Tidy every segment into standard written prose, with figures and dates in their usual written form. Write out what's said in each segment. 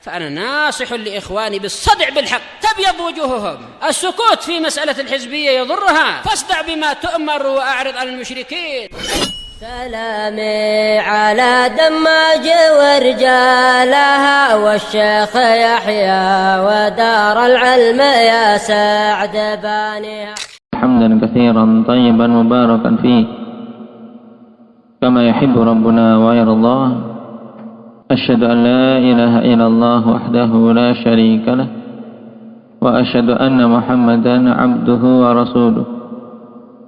فأنا ناصح لإخواني بالصدع بالحق تبيض وجوههم. السكوت في مسألة الحزبية يضرها، فاصدع بما تؤمر وأعرض عن المشركين. سلامي على دماج ورجالها والشيخ يحيى ودار العلم يا سعد بانيها. حمدا كثيرا طيبا مباركا فيه كما يحب ربنا ويرضى. أشهد أن لا إله إلا الله وحده لا شريك له وأشهد أن محمدا عبده ورسوله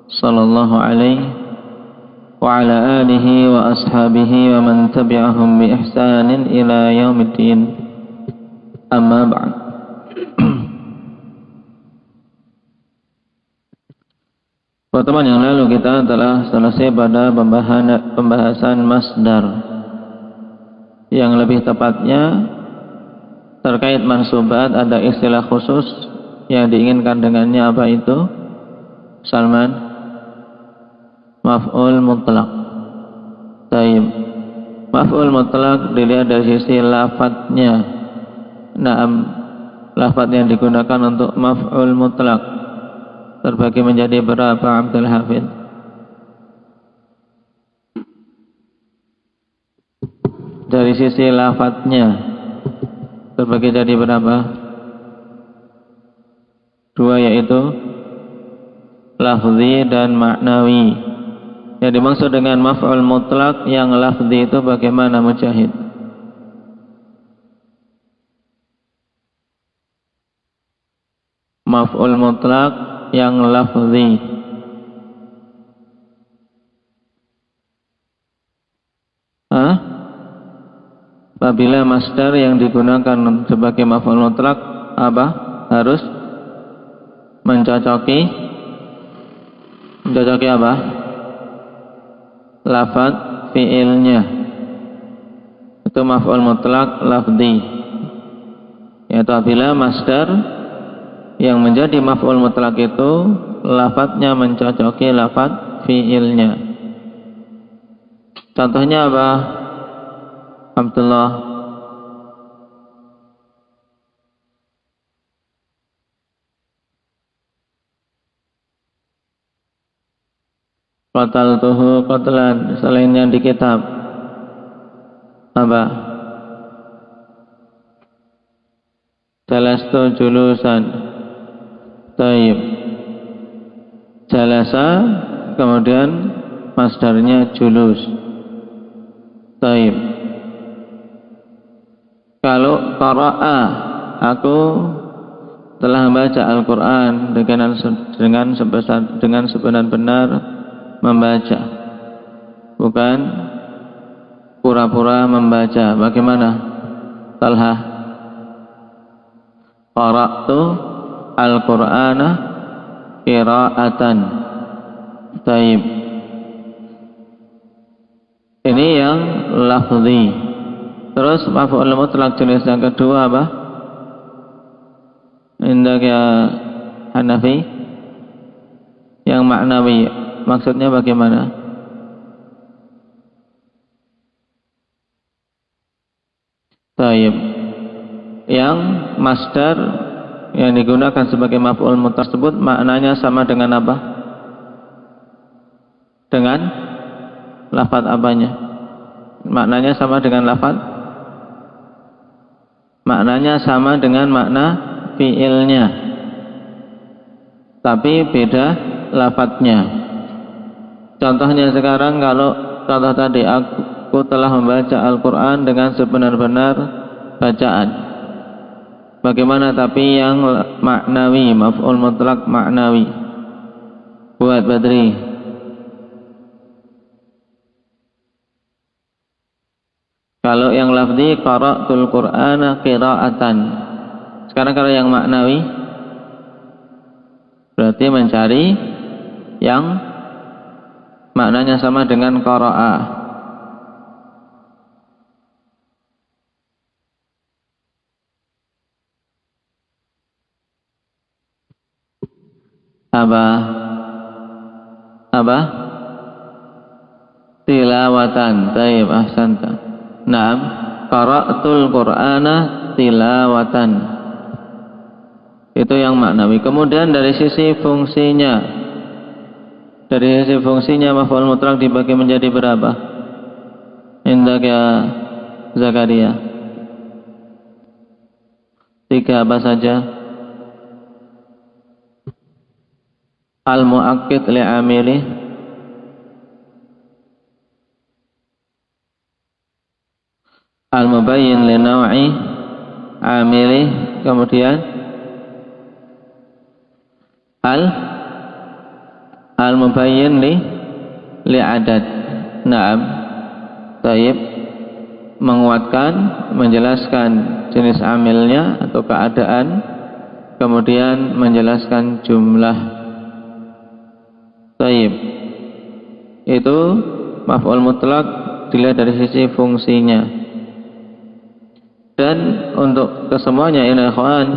صلى الله عليه وعلى آله وأصحابه ومن تبعهم بإحسان إلى يوم الدين. أما بعد. Pertemuan yang lalu kita telah selesai pada pembahasan masdar, yang lebih tepatnya terkait mansubat ada istilah khusus yang diinginkan dengannya. Apa itu, Salman? Maf'ul mutlak. Taib. Maf'ul mutlak dilihat dari sisi lafadznya. Naam, lafadz yang digunakan untuk maf'ul mutlak terbagi menjadi berapa, Abdul Hafidz? Dari sisi lafadznya terbagi jadi berapa? Dua, yaitu lafzi dan maknawi. Yang dimaksud dengan maf'ul mutlak yang lafzi itu bagaimana, Mujahid? Maf'ul mutlak yang lafzi. Apabila masdar yang digunakan sebagai maf'ul mutlak apa? Harus mencocoki apa? Lafaz fi'ilnya. Itu maf'ul mutlak lafzi. Yaitu apabila masdar yang menjadi maf'ul mutlak itu lafadznya mencocoki lafaz fi'ilnya. Contohnya apa, Abdullah? Qataltuhu qatlan, selain yang di kitab apa? Jalastu julusan. Taib. Jalasa kemudian masdarnya julus. Taib. Kalau qara'a, aku telah membaca Al-Quran dengan sebenar-benar membaca, bukan pura-pura membaca. Bagaimana, Talha? Qara'tu Al-Qur'ana qira'atan. Taib. Ini yang lafzi. Terus maf'ul mutlak jenis yang kedua apa? Indak ya Hanafi, yang maknawi. Maksudnya bagaimana? Taib. Yang masdar yang digunakan sebagai maf'ul mutlak tersebut maknanya sama dengan apa? Dengan lafaz apanya? Maknanya sama dengan lafaz? Maknanya sama dengan makna fi'ilnya, tapi beda lafadznya. Contohnya sekarang, kalau contoh tadi, aku telah membaca Al-Quran dengan sebenar-benar bacaan. Bagaimana tapi yang maknawi, maf'ul mutlak maknawi? Buat Badri. Kalau yang lafzi, qara'tul Qur'ana qira'atan. Sekarang kalau yang maknawi, berarti mencari yang maknanya sama dengan qara'a. Apa? Tilawatan. Taib, ahsanta. Naam, qara'tul Qur'ana tilawatan. Itu yang maknawi. Kemudian dari sisi fungsinya, maf'ul mutlak dibagi menjadi berapa? Indak ya Zakaria. 3 apa saja? Al-mu'akkid li'amili, al-mubayyin li naw'i amili, kemudian al-mubayyin li adad. Naam. Taib, menguatkan, menjelaskan jenis amilnya atau keadaan, kemudian menjelaskan jumlah. Taib. Itu maf'ul mutlak dilihat dari sisi fungsinya. Dan untuk kesemuanya ini ikhwan,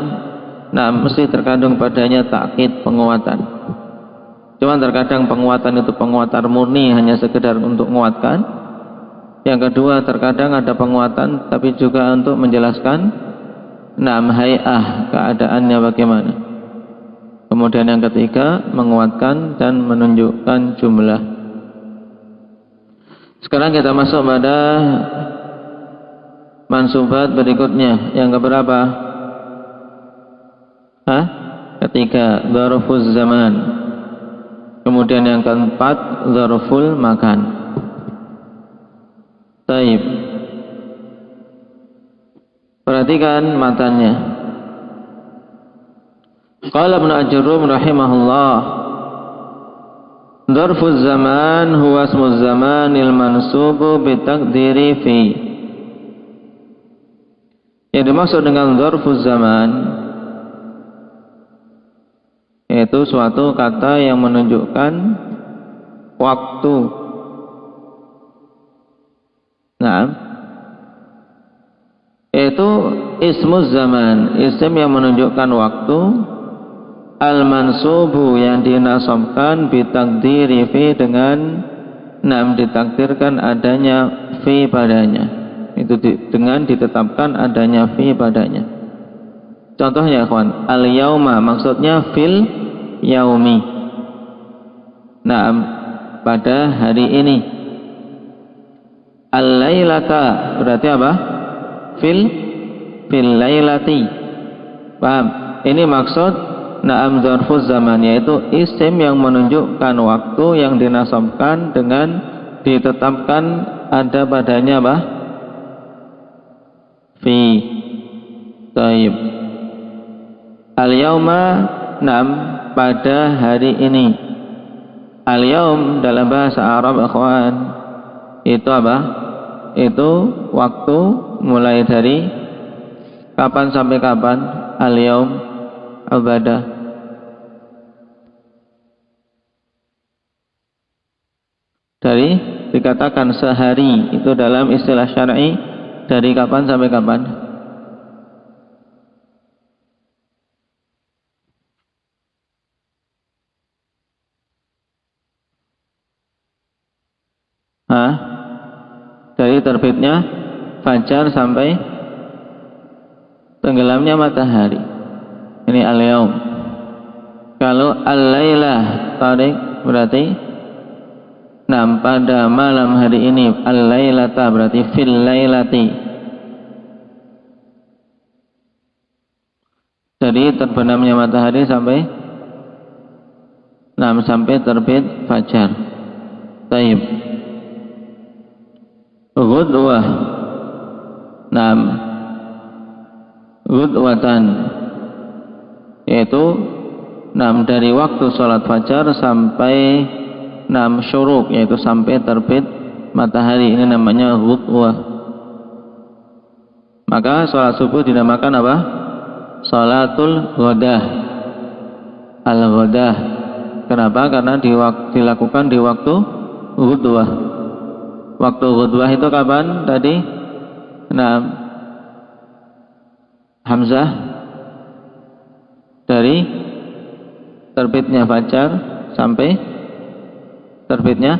mesti terkandung padanya takkid, penguatan. Cuma terkadang penguatan itu penguatan murni, hanya sekedar untuk menguatkan. Yang kedua, terkadang ada penguatan tapi juga untuk menjelaskan hay'ah, keadaannya bagaimana. Kemudian yang ketiga, menguatkan dan menunjukkan jumlah. Sekarang kita masuk pada mansubat berikutnya. Yang keberapa? Ketiga, dzarfuz zaman. Kemudian yang keempat, dzarful makan. Taib. Perhatikan matanya. Qala Ibnu Ajurrum rahimahullah, dzarfuz zaman huwa ismuz zamanil mansubu bi taqdiri fi. Yang dimaksud dengan dzarfuz zaman yaitu suatu kata yang menunjukkan waktu. Yaitu ismuz zaman, isim yang menunjukkan waktu, al-mansubu yang dinasabkan bitaqdiri fi, dengan ditakdirkan adanya fi padanya. Itu dengan ditetapkan adanya fi padanya. Contohnya ikhwan, al-yauma maksudnya fil yaumi. Pada hari ini. Al-lailata berarti apa? Fil lailati. Paham? Ini maksud dzarfuz zaman, yaitu isim yang menunjukkan waktu yang dinasabkan dengan ditetapkan ada padanya apa? Fi. Taib. Al-yauma, pada hari ini. Al-yaum dalam bahasa Arab ikhwan itu apa? Itu waktu mulai dari kapan sampai kapan? Al-yaum ibadah. Dari dikatakan sehari itu dalam istilah syar'i dari kapan sampai kapan? Dari terbitnya fajar sampai tenggelamnya matahari. Ini al-yaum. Kalau al-lailah tarik berarti pada malam hari ini. Al-lailata berarti fil lailati. Dari terbenamnya matahari sampai sampai terbit fajar. Taib. Ghudwah. Ghudwatan, yaitu dari waktu sholat fajar sampai syuruk, yaitu sampai terbit matahari. Ini namanya ghudwah. Maka sholat subuh dinamakan apa? Sholatul ghadah, al-ghadah. Kenapa? Karena dilakukan di waktu ghudwah. Waktu ghudwah itu kapan tadi? Hamzah, dari terbitnya fajar sampai terbitnya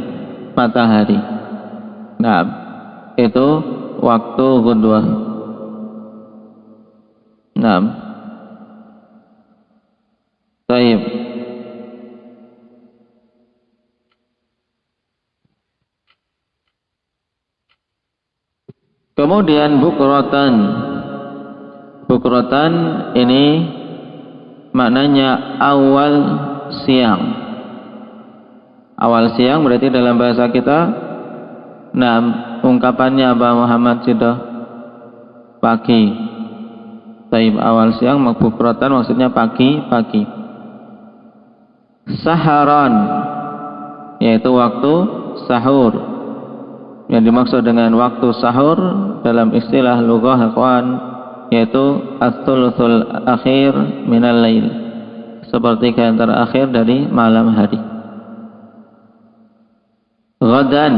matahari. Itu waktu ghudwah. Naam. Baik. Kemudian bukrotan. Bukrotan ini maknanya awal siang. Awal siang berarti dalam bahasa kita, nah ungkapannya apa Muhammad Sido? Pagi. Taib awal siang, bukrotan maksudnya pagi. Saharan yaitu waktu sahur. Yang dimaksud dengan waktu sahur dalam istilah lughah ikhwan yaitu ats-tsulusul akhir minal lail, sepertiga yang terakhir dari malam hari. Ghadan.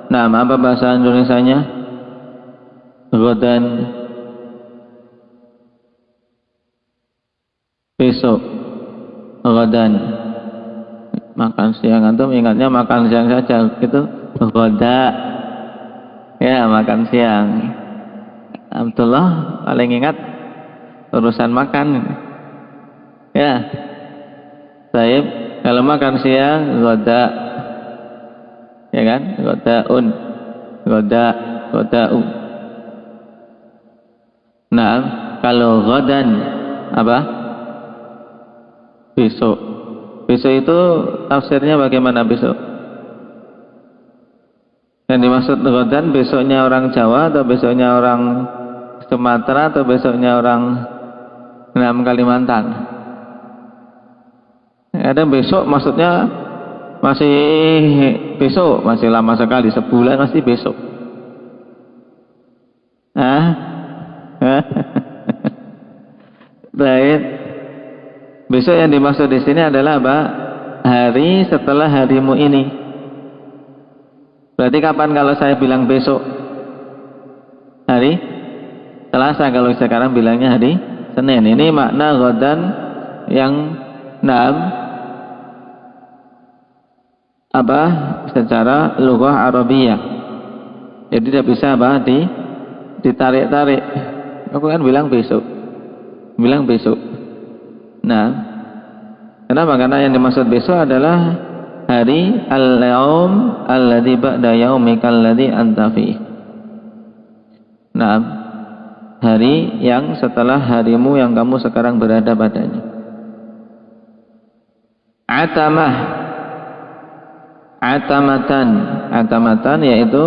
Nah, apa bahasa Indonesianya? Ghadan. Besok. Ghadan. Makan siang, antum ingatnya makan siang saja, gitu. Ghoda. Ya, makan siang. Abdullah paling ingat urusan makan. Ya. Baik, kalau makan siang ghoda. Ya kan? Ghoda'u. Nah, kalau ghadan apa? Besok. Besok itu tafsirnya bagaimana besok? Yang dimaksud ghadan besoknya orang Jawa atau besoknya orang Sumatera atau besoknya orang Kalimantan? Ada besok maksudnya masih besok, masih lama sekali, sebulan masih besok. Baik. Besok yang dimaksud di sini adalah apa? Hari setelah harimu ini. Berarti kapan kalau saya bilang besok? Hari Selasa, kalau sekarang bilangnya hari Senin. Ini makna ghadan yang apa? Secara lughah Arabiyah. Jadi tidak bisa apa? Ditarik-tarik. Aku kan bilang besok. Nah, kenapa? Karena yang dimaksud besok adalah hari al-yaum alladzi ba'da yaumika alladzi anta fi. Nah, hari yang setelah harimu yang kamu sekarang berada padanya. Atamatan yaitu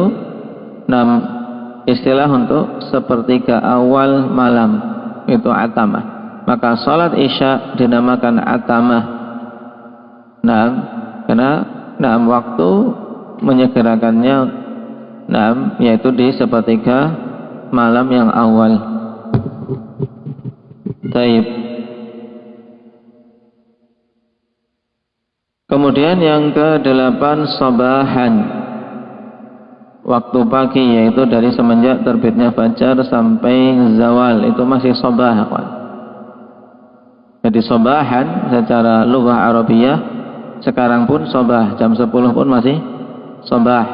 istilah untuk sepertiga awal malam, itu atamah. Maka salat Isya dinamakan atamah. Nah, karena waktu menyegerakannya yaitu di sepertiga malam yang awal. Taib. Kemudian yang ke-8 sabahan. Waktu pagi yaitu dari semenjak terbitnya fajar sampai zawal, itu masih sabah, kawan. Jadi sabahan secara lughah Arabiyah sekarang pun sabah, jam 10 pun masih sabah.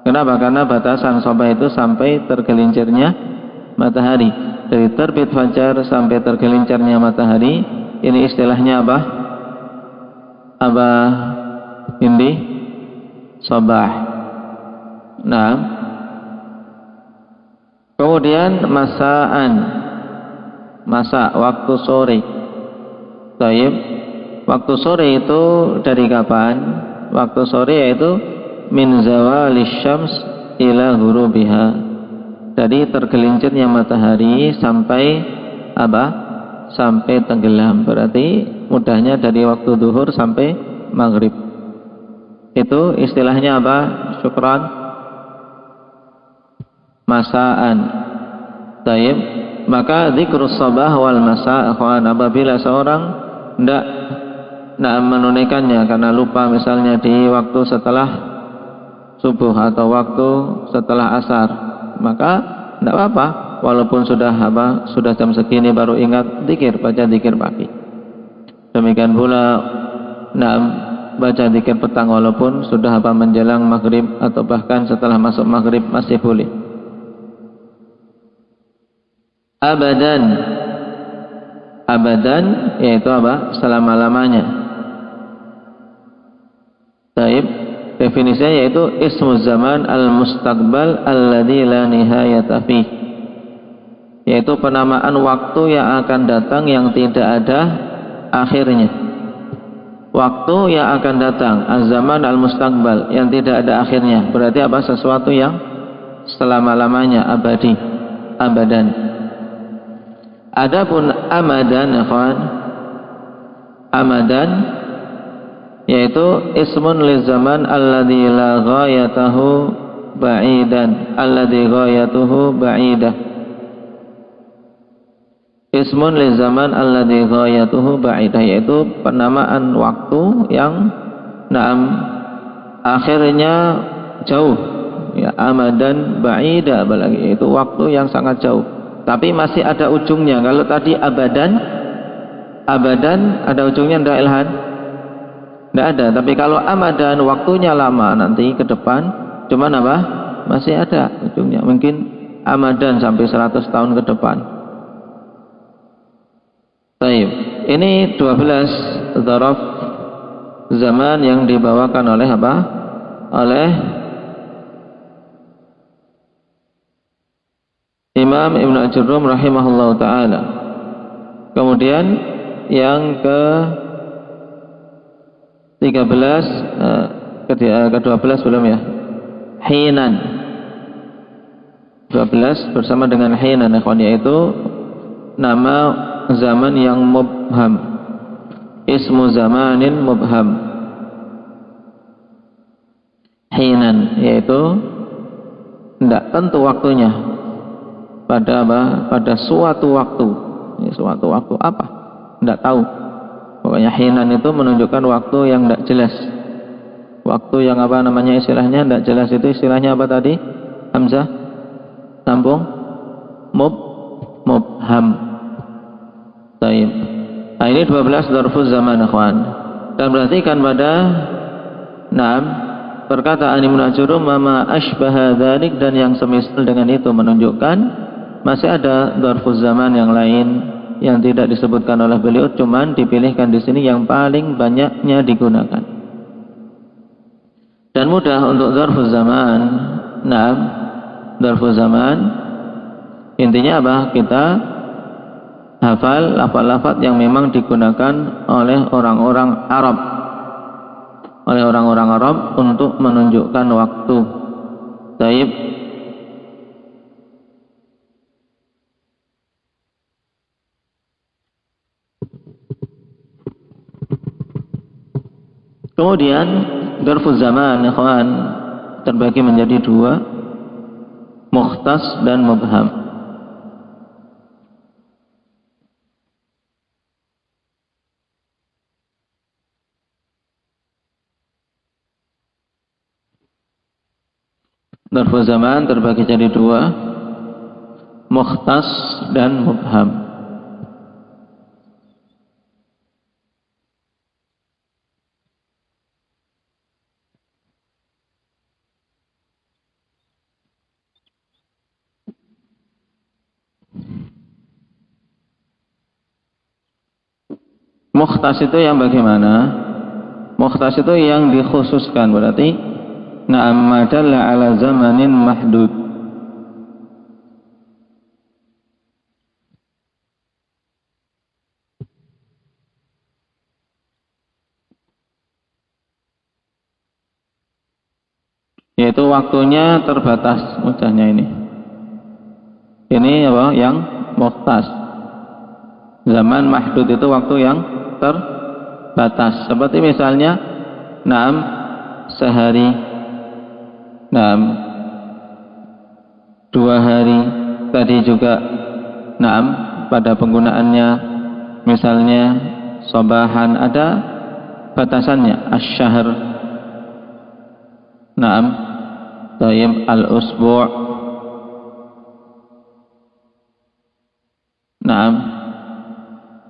Kenapa? Karena batasan sabah itu sampai tergelincirnya matahari. Dari terbit fajar sampai tergelincirnya matahari, ini istilahnya apa? Ini sabah. Nah, kemudian masa waktu sore. Taib. Waktu sore itu dari kapan? Waktu sore yaitu min zawalis syams ila ghurubiha. Dari tergelincirnya matahari sampai apa? Sampai tenggelam. Berarti mudahnya dari waktu zuhur sampai maghrib. Itu istilahnya apa? Syukran. Masaan. Taib. Maka zikrus sabah wal masa, akhwan, apabila seorang tidak menunaikannya karena lupa, misalnya di waktu setelah subuh atau waktu setelah asar, maka tidak apa-apa, walaupun sudah jam segini baru ingat zikir, baca zikir pagi. Demikian pula baca zikir petang walaupun sudah menjelang maghrib atau bahkan setelah masuk maghrib masih boleh. Abadan. Abadan yaitu apa? Selama-lamanya. Taib. Definisinya yaitu ismu zaman al-mustaqbal alladzi la nihayata fih. Yaitu penamaan waktu yang akan datang yang tidak ada akhirnya. Waktu yang akan datang, az-zaman al-mustaqbal, yang tidak ada akhirnya. Berarti apa? Sesuatu yang selama-lamanya, abadi, abadan. Adapun amadan, ikhwan, amadan yaitu ismun lizaman alladzi la ghayatahu ba'idan, alladzi ghayatuhu ba'idah. Ismun lizaman alladzi ghayatuhu ba'idah, yaitu penamaan waktu yang akhirnya jauh. Ya, amadan ba'ida, apalagi itu waktu yang sangat jauh. Tapi masih ada ujungnya. Kalau tadi abadan ada ujungnya enggak, Ilhan? Tidak ada. Tapi kalau amadan waktunya lama nanti ke depan, cuman apa? Masih ada ujungnya. Mungkin amadan sampai 100 tahun ke depan. Baik. Ini 12 dzaraf zaman yang dibawakan oleh apa? Oleh Imam Ibn Ajurrum rahimahullah ta'ala. Kemudian yang ke-12 belum ya? Hinan. 12 bersama dengan hinan, yaitu nama zaman yang mubham. Ismu zamanin mubham. Hinan, yaitu tidak tentu waktunya. Pada apa? Pada suatu waktu. Ini suatu waktu apa? Tidak tahu. Pokoknya hinan itu menunjukkan waktu yang tidak jelas. Waktu yang apa namanya istilahnya tidak jelas, itu istilahnya apa tadi? Hamzah? Sambung? Mubham. Baik. Nah, ini 12 dzarfuz zaman, ikhwan. Dan perhatikan pada perkataan Ibnu Ajurrum mama asbaha dzalik, dan yang semisal dengan itu menunjukkan masih ada dzarfuz zaman yang lain yang tidak disebutkan oleh beliau, cuman dipilihkan di sini yang paling banyaknya digunakan. Dan mudah untuk dzarfuz zaman. Dzarfuz zaman intinya apa? Kita hafal lafaz-lafaz yang memang digunakan oleh orang-orang Arab. Oleh orang-orang Arab untuk menunjukkan waktu. Baik. Kemudian dzarfuz zaman, ikhwan, terbagi menjadi 2, mukhtas dan mubham. Dzarfuz zaman terbagi jadi 2, mukhtas dan mubham. Mukhtas itu yang bagaimana? Mukhtas itu yang dikhususkan, berarti madalla ala zamanin mahdud. Yaitu waktunya terbatas, mudahnya ini. Ini apa? Yang mukhtas. Zaman mahdud itu waktu yang terbatas. Seperti misalnya sehari, 2 hari. Tadi juga pada penggunaannya misalnya sobahan ada batasannya, asy-syahr. Tayyib al-usbu'.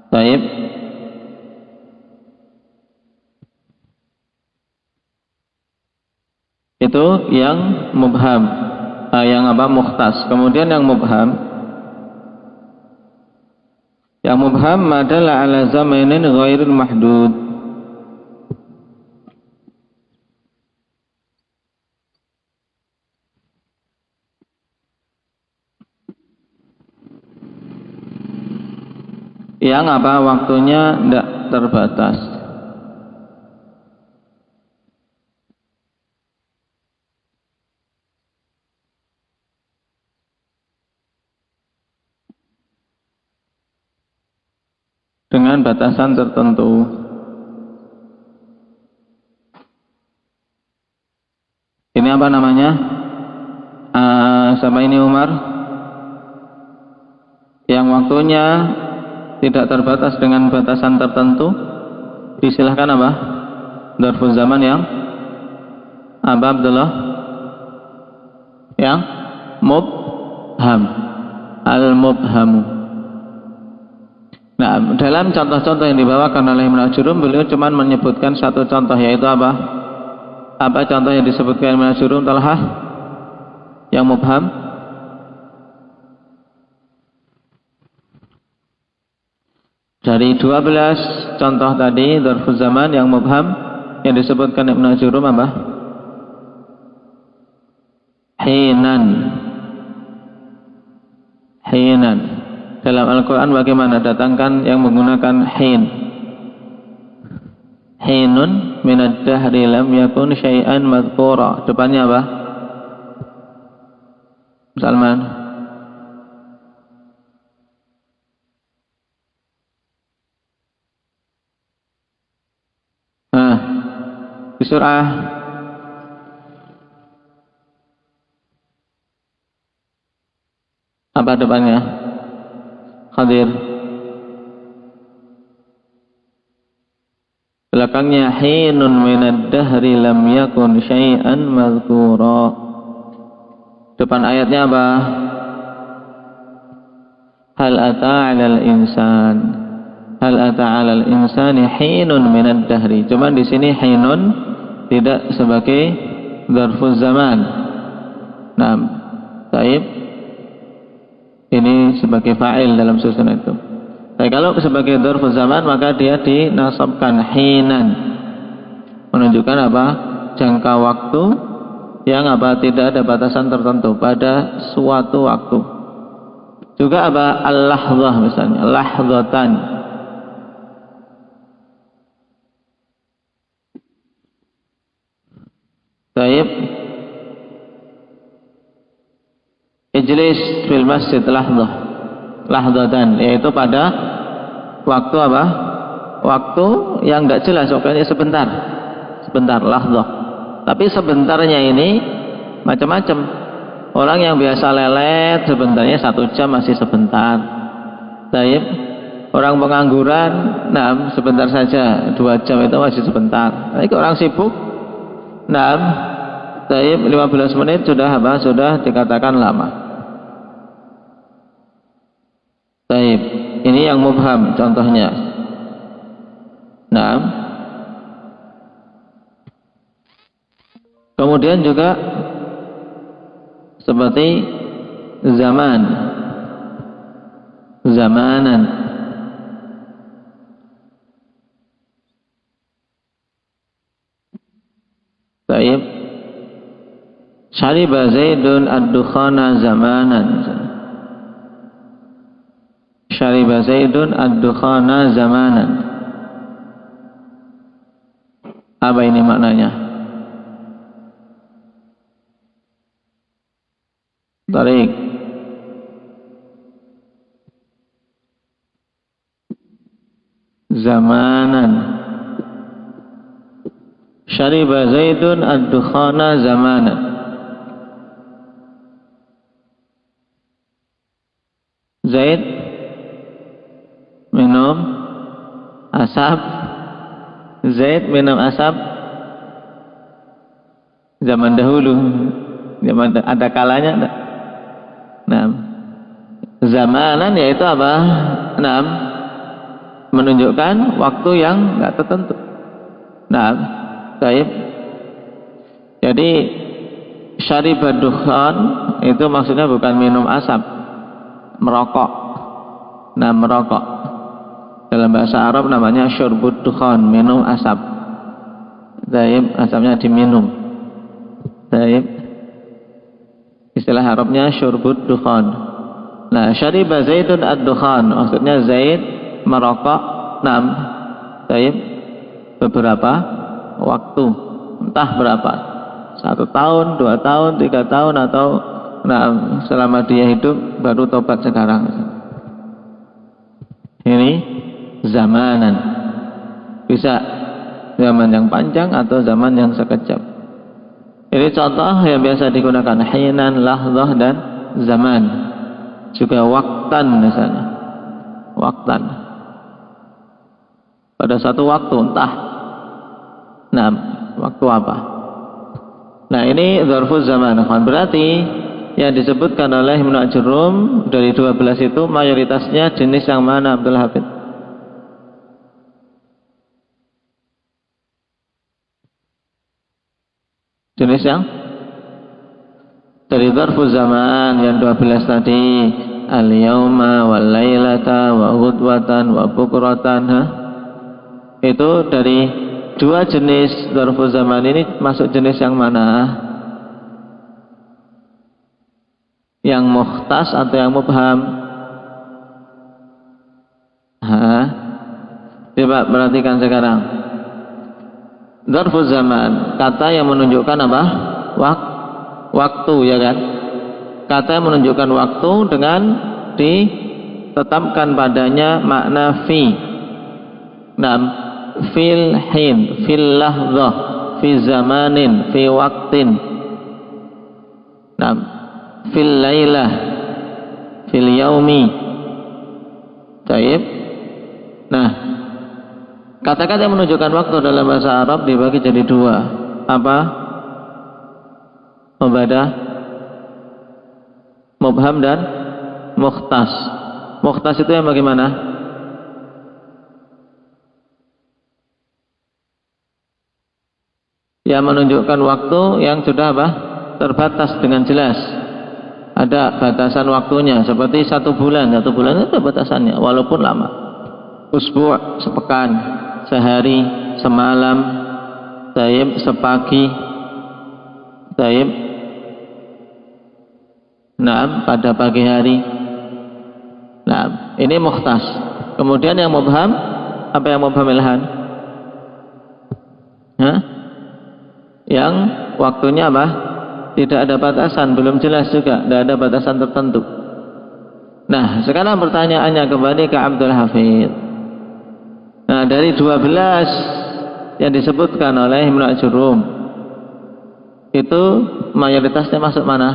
Tayyib. Itu yang mubham, yang apa? Mukhtas. Kemudian yang mubham Yang mubham adalah ala zamanin ghairil mahdud. Yang apa waktunya tidak terbatas. Dengan batasan tertentu. Ini apa namanya? Sama ini Umar. Yang waktunya tidak terbatas dengan batasan tertentu, disilahkan apa? Dzarful zaman yang apa Abdullah? Yang mubham, al-mubhamu. Nah, dalam contoh-contoh yang dibawakan oleh Ibnu Ajurum, beliau cuma menyebutkan satu contoh, yaitu apa? Apa contoh yang disebutkan Ibnu Ajurum, Talhah? Yang mubham? Dari 12 contoh tadi, dzarful zaman yang mubham, yang disebutkan Ibnu Ajurum apa? Hinan. Hinan. Dalam Al-Quran bagaimana? Datangkan yang menggunakan hin. Hinun minad dahri lam yakun syai'an madhkura. Depannya apa? Salman. Di surah apa depannya? Khadir. Belakangnya hinun minad dahri lam yakun syai'an madhkura. Depan ayatnya apa? Hal ata 'alal insan. Hal ata 'alal insani hinun minad dahri. Cuma di sini hinun tidak sebagai dzarful zaman. Nah, taib ini sebagai fa'il dalam susunan itu. Tapi kalau sebagai dzarful zaman maka dia dinasabkan hinan. Menunjukkan apa? Jangka waktu yang apa? Tidak ada batasan tertentu pada suatu waktu. Juga apa? Al-lahzah misalnya, lahzatan. Taib. Ijlis fil masjid lahzah. Lahzatan, yaitu pada waktu apa? Waktu yang tidak jelas, pokoknya sebentar. Sebentar, lahzah. Tapi sebentarnya ini macam-macam. Orang yang biasa lelet sebentarnya 1 jam masih sebentar. Taib. Orang pengangguran, nah sebentar saja, 2 jam itu masih sebentar. Tapi orang sibuk, nah taib 15 menit sudah apa? Sudah dikatakan lama. Taib. Ini yang mubham contohnya. Nah. Kemudian juga seperti zaman. Zamanan. Taib. Syariba Zaidun ad-dukhana zamanan. Syariba Zaidun ad-dukhana zamanan. Apa ini maknanya? Tarik. Zamanan. Syariba Zaidun ad-dukhana zamanan. Zaid minum asap. Zaid minum asap zaman dahulu. Zaman ada kalanya. Nah, zamanan yaitu apa? Nah, menunjukkan waktu yang enggak tertentu. Nah, baik. Jadi syaribad dukhan itu maksudnya bukan minum asap, merokok. Nah, merokok. dalam bahasa Arab namanya syurbud dukhan, minum asap. Taib, asapnya diminum. Taib, istilah Arabnya syurbud dukhan. Nah, syariba Zaidun ad-dukhan, maksudnya Zaid merokok. Taib, beberapa waktu, entah berapa, 1 tahun, 2 tahun, 3 tahun, atau selama dia hidup baru tobat sekarang. Ini zamanan, bisa zaman yang panjang atau zaman yang sekejap. Ini contoh yang biasa digunakan, hinan, lahzah, dan zaman. Juga waktan misalnya, waktan, pada satu waktu, entah waktu apa. Nah, ini dzarfuz zaman. Berarti yang disebutkan oleh Ibnu Ajurrum dari 12 itu mayoritasnya jenis yang mana, Abdul Hafid? Jenis yang dari dzarfuz zaman yang 12 tadi, al-yauma wal lailata wa ghudwatan wa bukratan. Itu dari 2 jenis dzarfuz zaman ini masuk jenis yang mana? Yang mukhtas atau yang mubham? Coba perhatikan sekarang. Dzarfuz zaman, kata yang menunjukkan apa? Waktu, ya kan? Kata yang menunjukkan waktu dengan ditetapkan padanya makna fi. Fil hin, fil lahzah, fi zamanin, fi waktin. Fil lailah, fil yaumi. Taib. Nah, kata-kata yang menunjukkan waktu dalam bahasa Arab dibagi jadi 2. Apa? Mubadah, mubham, dan mukhtas. Mukhtas itu yang bagaimana? Yang menunjukkan waktu yang sudah apa? Terbatas dengan jelas. Ada batasan waktunya, seperti 1 bulan. 1 bulan itu ada batasannya, walaupun lama. Usbu', sepekan, sehari, semalam, taib, sepagi, taib, pada pagi hari. Ini mukhtas. Kemudian yang mubham, apa yang mubham ilhan? Yang waktunya apa? Tidak ada batasan, belum jelas juga, tidak ada batasan tertentu. Nah, sekarang pertanyaannya kembali ke Abdul Hafid. Nah, dari 12 yang disebutkan oleh Ibnu Ajurrum, itu mayoritasnya masuk mana?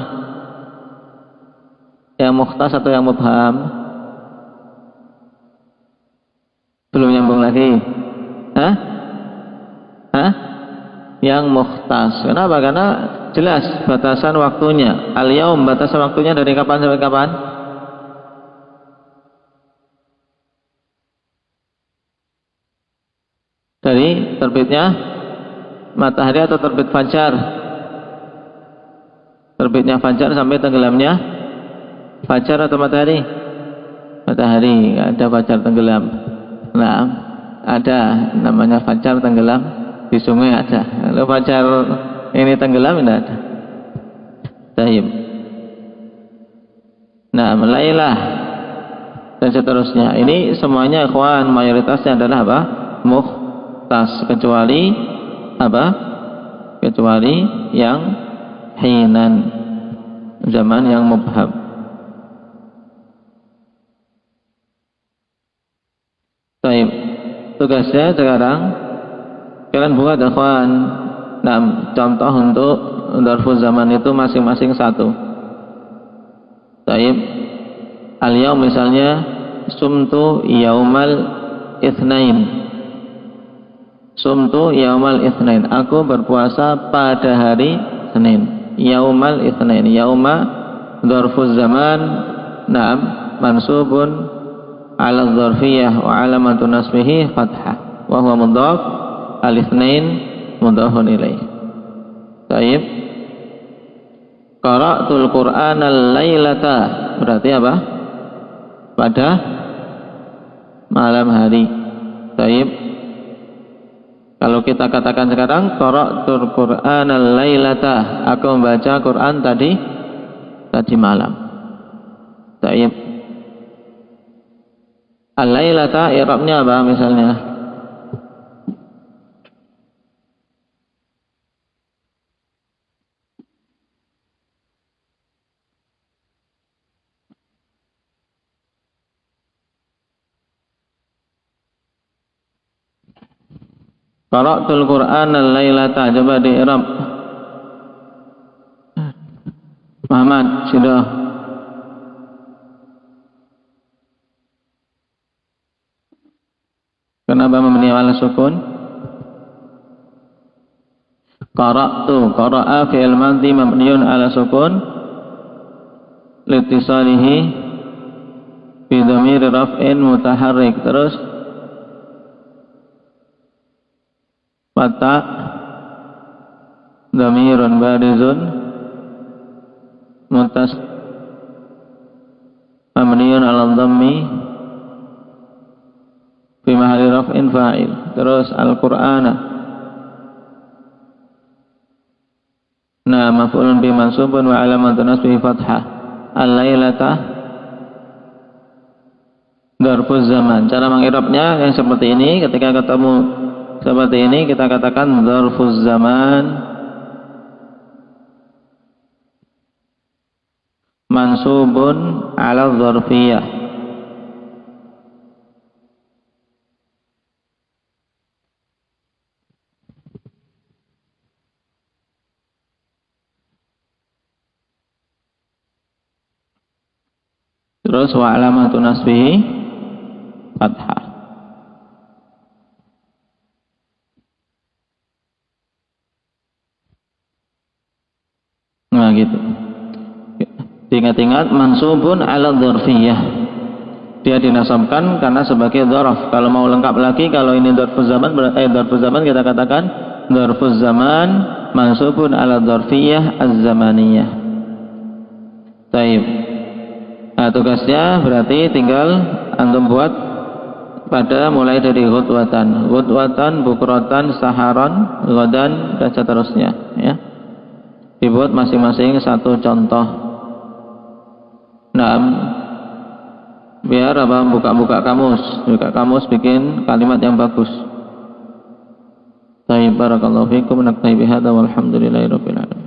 Yang mukhtas atau yang mubham? Belum nyambung lagi. Yang mukhtas. Kenapa? Karena jelas batasan waktunya. Al-yaum, batasan waktunya dari kapan sampai kapan? Dari terbitnya matahari atau terbit fajar? Terbitnya fajar sampai tenggelamnya fajar atau matahari? Matahari, ada fajar tenggelam. Nah, ada namanya fajar tenggelam di sungai, ada. Kalau fajar ini tenggelam, tidak ada. Taib. Nah, lailah dan seterusnya. Ini semuanya ikhwan, mayoritasnya adalah apa? Mukhtas, kecuali apa? Kecuali yang hinan, zaman yang mubham. Taib. Tugasnya sekarang kalian buat ikhwan, contoh untuk dzarfuz zaman itu masing-masing 1. Taib. Al-yaum misalnya, sumtu yaumal itsnain. Sumtu yaumal itsnain. Aku berpuasa pada hari Senin. Yaumal itsnain. Yauma dzarfuz zaman, mansubun ala dzarfiyah wa alamatun nasbihi fathah. Wa huwa mudhaf, al-itsnain mudhafun ilaih. Taib. Qara'tul Qur'ana al-lailata, berarti apa? Pada malam hari. Baik. Kalau kita katakan sekarang qara'tul Qur'anal lailata, aku membaca Quran tadi malam. Baik. Al-lailata i'rabnya apa misalnya? Qara'tul Qur'anal lailata, coba di i'rab. Muhammad, sudah. Kenapa mabni ala sukun? Qara'tu, qara'a fi'il madhi mabniun ala sukun litisalihi bi dhamir raf'in mutaharrik. Terus fata dhamirun barizun mutas mabniun ala dhammi fi mahalli raf'in fa'il. Terus al-Qur'ana, nah maf'ulun bi mansubun wa alamatun nasbihi fathah. Al-lailata dzarfuz zaman. Cara mengirabnya yang seperti ini. Ketika ketemu seperti ini kita katakan dzarfuz zaman mansubun ala dzarfiyah. Terus wa alamatun nasbihi fathah. Nah gitu. Ingat-ingat mansubun ala dzarfiyah. Dia dinasabkan karena sebagai dzarf. Kalau mau lengkap lagi, kalau ini dzarfuz zaman kita katakan dzarfuz zaman mansubun ala dzarfiyah az-zamaniyah. Baik. Nah, tugasnya berarti tinggal antum buat pada mulai dari ghudwatan, bukratan, saharan, ghadan dan seterusnya ya. Dibuat masing-masing satu contoh. Nah, biar apa buka kamus bikin kalimat yang bagus. Baik, barakallahu fikum, naktafi bihadza walhamdulillahirabbil alamin.